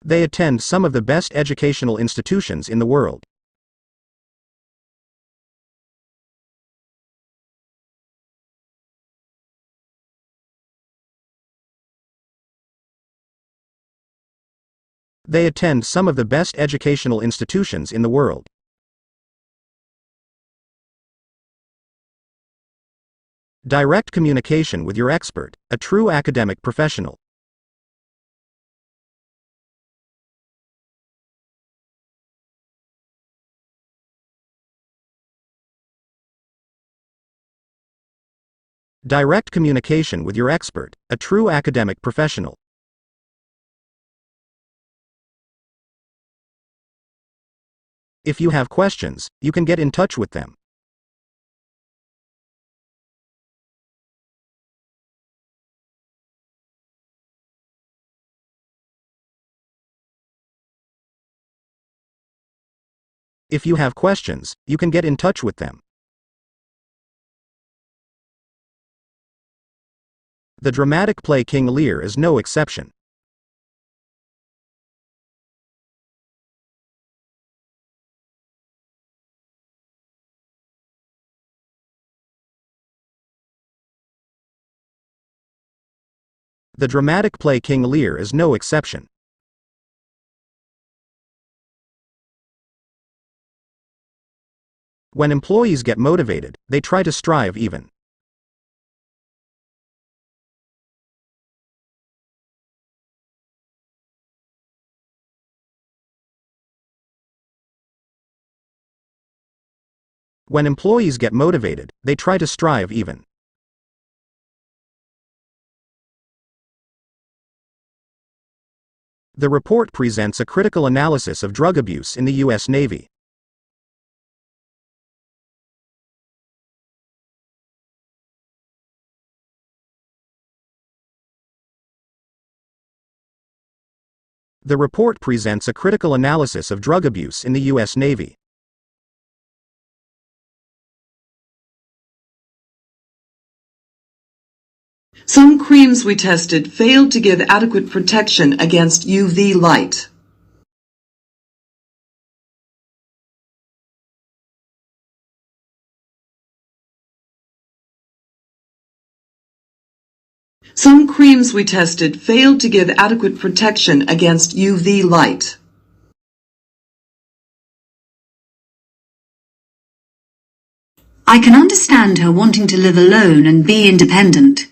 They attend some of the best educational institutions in the world. They attend some of the best educational institutions in the world. Direct communication with your expert, a true academic professional. Direct communication with your expert, a true academic professional. If you have questions, you can get in touch with them. If you have questions, you can get in touch with them. The dramatic play King Lear is no exception. The dramatic play King Lear is no exception. When employees get motivated, they try to strive even. When employees get motivated, they try to strive even. The report presents a critical analysis of drug abuse in the U.S. Navy. The report presents a critical analysis of drug abuse in the U.S. Navy. Some creams we tested failed to give adequate protection against UV light. Some creams we tested failed to give adequate protection against UV light. I can understand her wanting to live alone and be independent.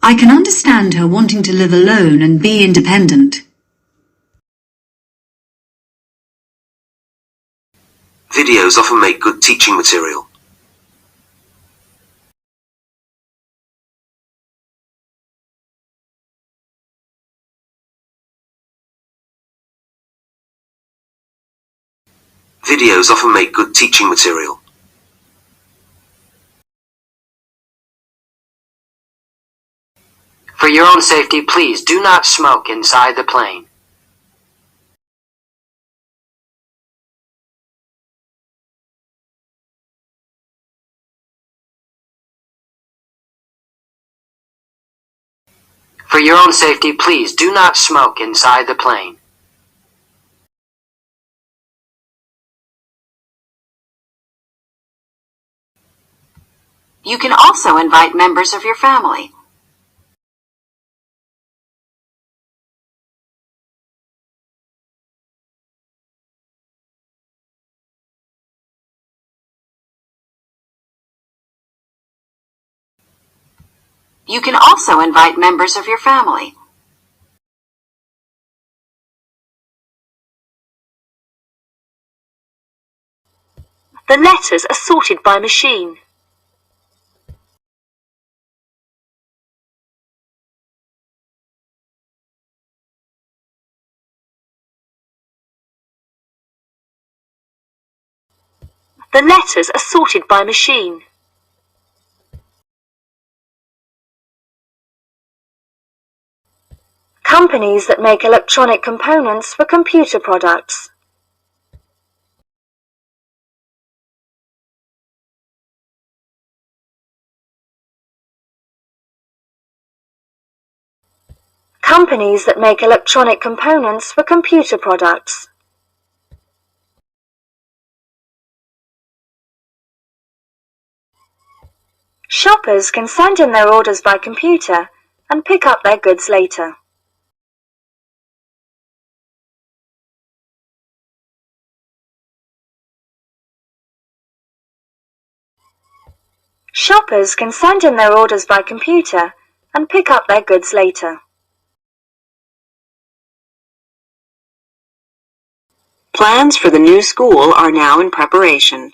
I can understand her wanting to live alone and be independent. Videos often make good teaching material. Videos often make good teaching material. For your own safety, please do not smoke inside the plane. For your own safety, please do not smoke inside the plane. You can also invite members of your family. You can also invite members of your family. The letters are sorted by machine. The letters are sorted by machine. Companies that make electronic components for computer products. Companies that make electronic components for computer products. Shoppers can send in their orders by computer and pick up their goods later. Shoppers can send in their orders by computer and pick up their goods later. Plans for the new school are now in preparation.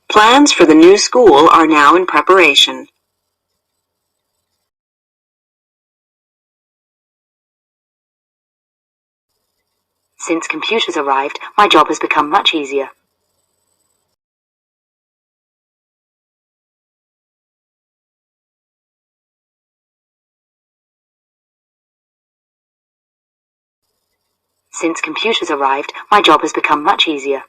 Plans for the new school are now in preparation. Since computers arrived, my job has become much easier. Since computers arrived, my job has become much easier.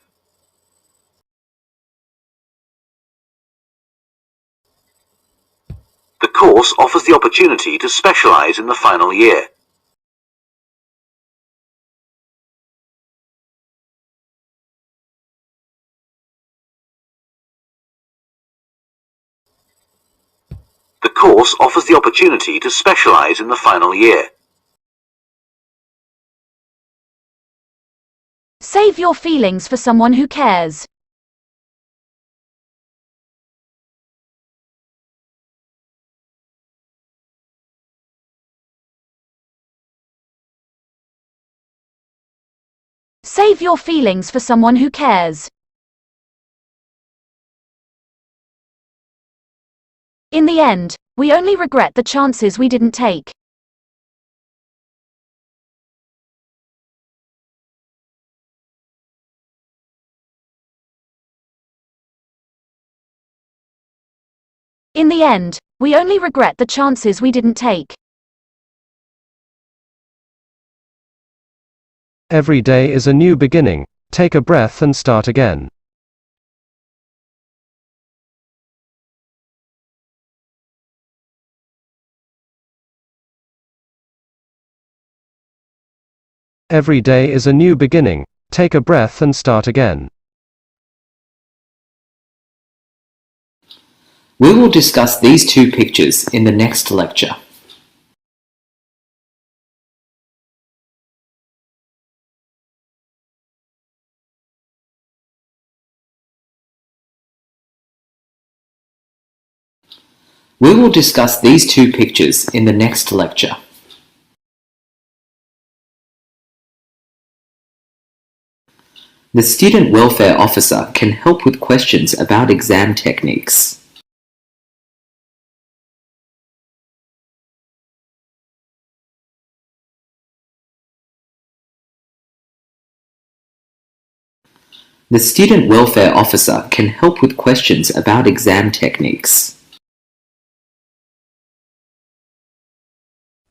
The course offers the opportunity to specialize in the final year. The course offers the opportunity to specialize in the final year. Save your feelings for someone who cares. Save your feelings for someone who cares. In the end, we only regret the chances we didn't take. In the end, we only regret the chances we didn't take. Every day is a new beginning. Take a breath and start again. Every day is a new beginning. Take a breath and start again. We will discuss these two pictures in the next lecture. We will discuss these two pictures in the next lecture. The student welfare officer can help with questions about exam techniques. The student welfare officer can help with questions about exam techniques.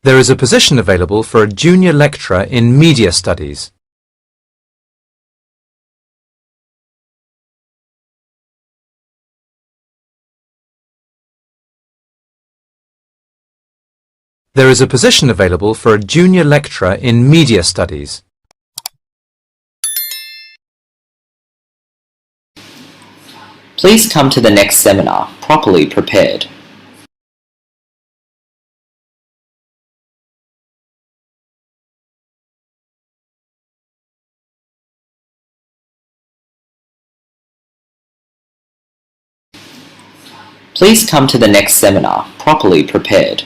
There is a position available for a junior lecturer in media studies. There is a position available for a junior lecturer in media studies. Please come to the next seminar properly prepared. Please come to the next seminar properly prepared.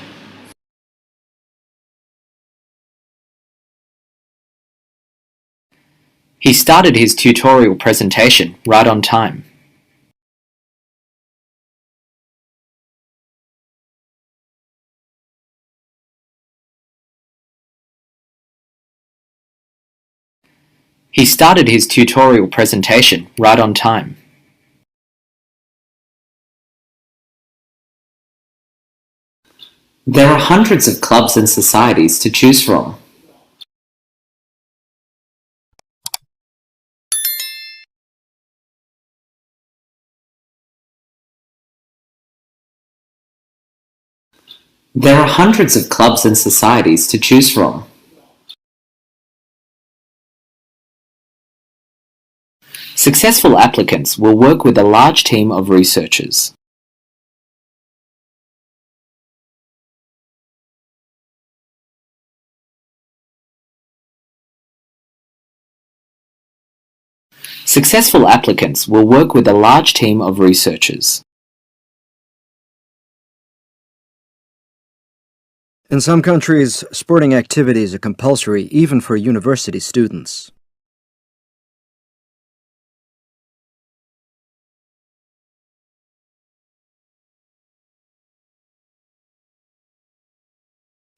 He started his tutorial presentation right on time. He started his tutorial presentation right on time. There are hundreds of clubs and societies to choose from. There are hundreds of clubs and societies to choose from. Successful applicants will work with a large team of researchers. Successful applicants will work with a large team of researchers. In some countries, sporting activities are compulsory even for university students.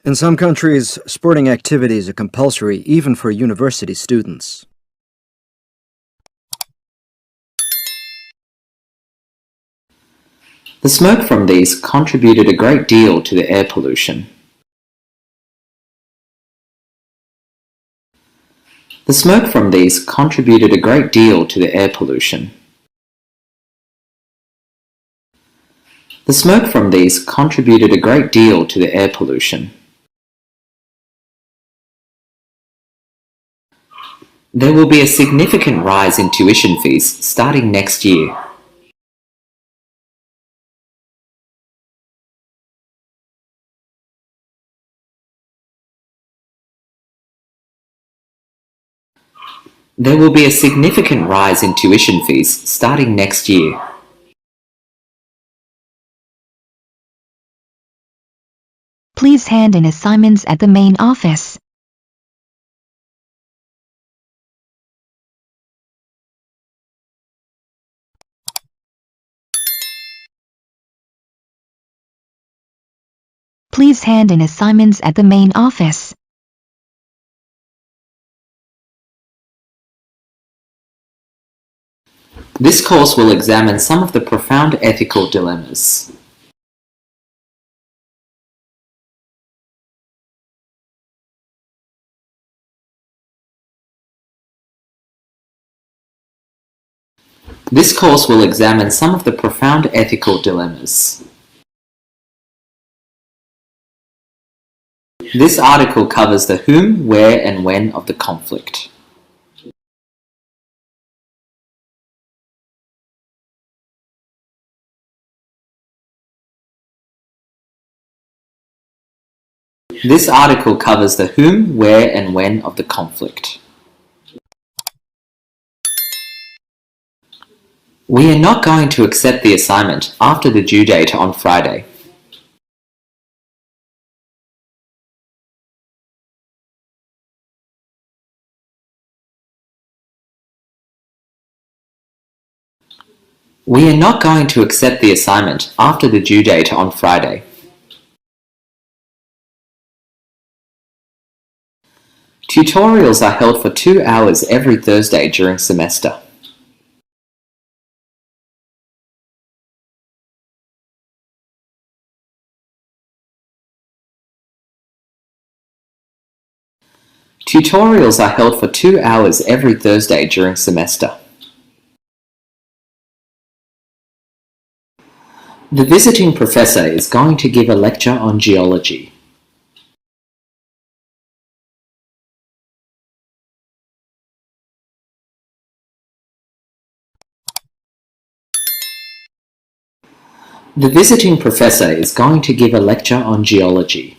In some countries, sporting activities are compulsory even for university students. The smoke from these contributed a great deal to the air pollution. The smoke from these contributed a great deal to the air pollution. The smoke from these contributed a great deal to the air pollution. There will be a significant rise in tuition fees starting next year. There will be a significant rise in tuition fees starting next year. Please hand in assignments at the main office. Please hand in assignments at the main office. This course will examine some of the profound ethical dilemmas. This course will examine some of the profound ethical dilemmas. This article covers the whom, where, and when of the conflict. This article covers the whom, where, and when of the conflict. We are not going to accept the assignment after the due date on Friday. We are not going to accept the assignment after the due date on Friday. Tutorials are held for 2 hours every Thursday during semester. Tutorials are held for 2 hours every Thursday during semester. The visiting professor is going to give a lecture on geology. The visiting professor is going to give a lecture on geology.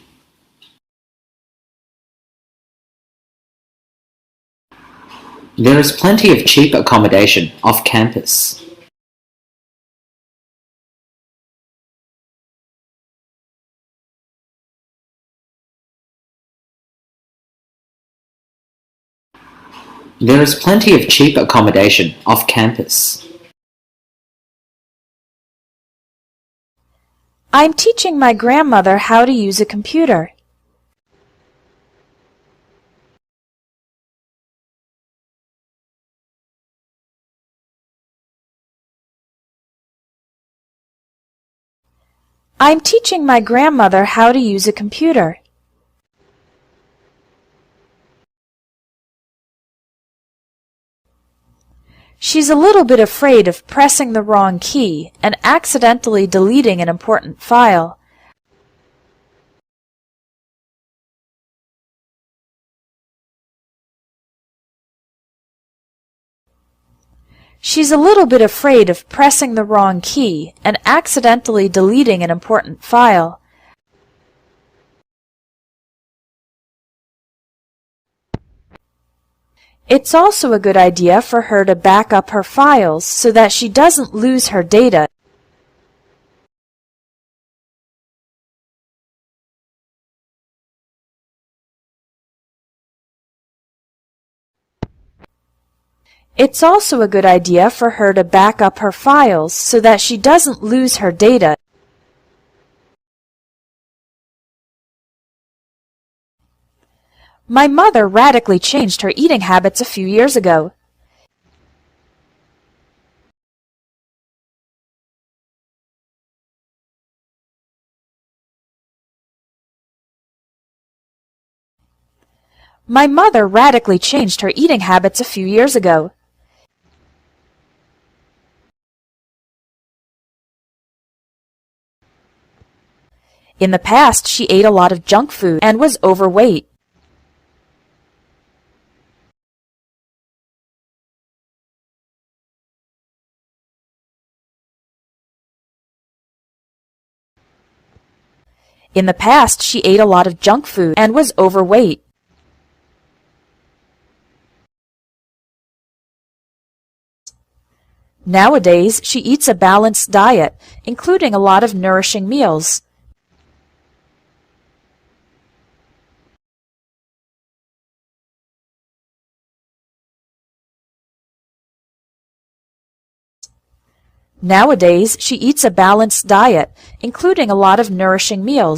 There is plenty of cheap accommodation off campus. There is plenty of cheap accommodation off campus. I'm teaching my grandmother how to use a computer. I'm teaching my grandmother how to use a computer. She's a little bit afraid of pressing the wrong key and accidentally deleting an important file. She's a little bit afraid of pressing the wrong key and accidentally deleting an important file. It's also a good idea for her to back up her files so that she doesn't lose her data. It's also a good idea for her to back up her files so that she doesn't lose her data. My mother radically changed her eating habits a few years ago. My mother radically changed her eating habits a few years ago. In the past, she ate a lot of junk food and was overweight. In the past, she ate a lot of junk food and was overweight. Nowadays, she eats a balanced diet, including a lot of nourishing meals. Nowadays, she eats a balanced diet, including a lot of nourishing meals.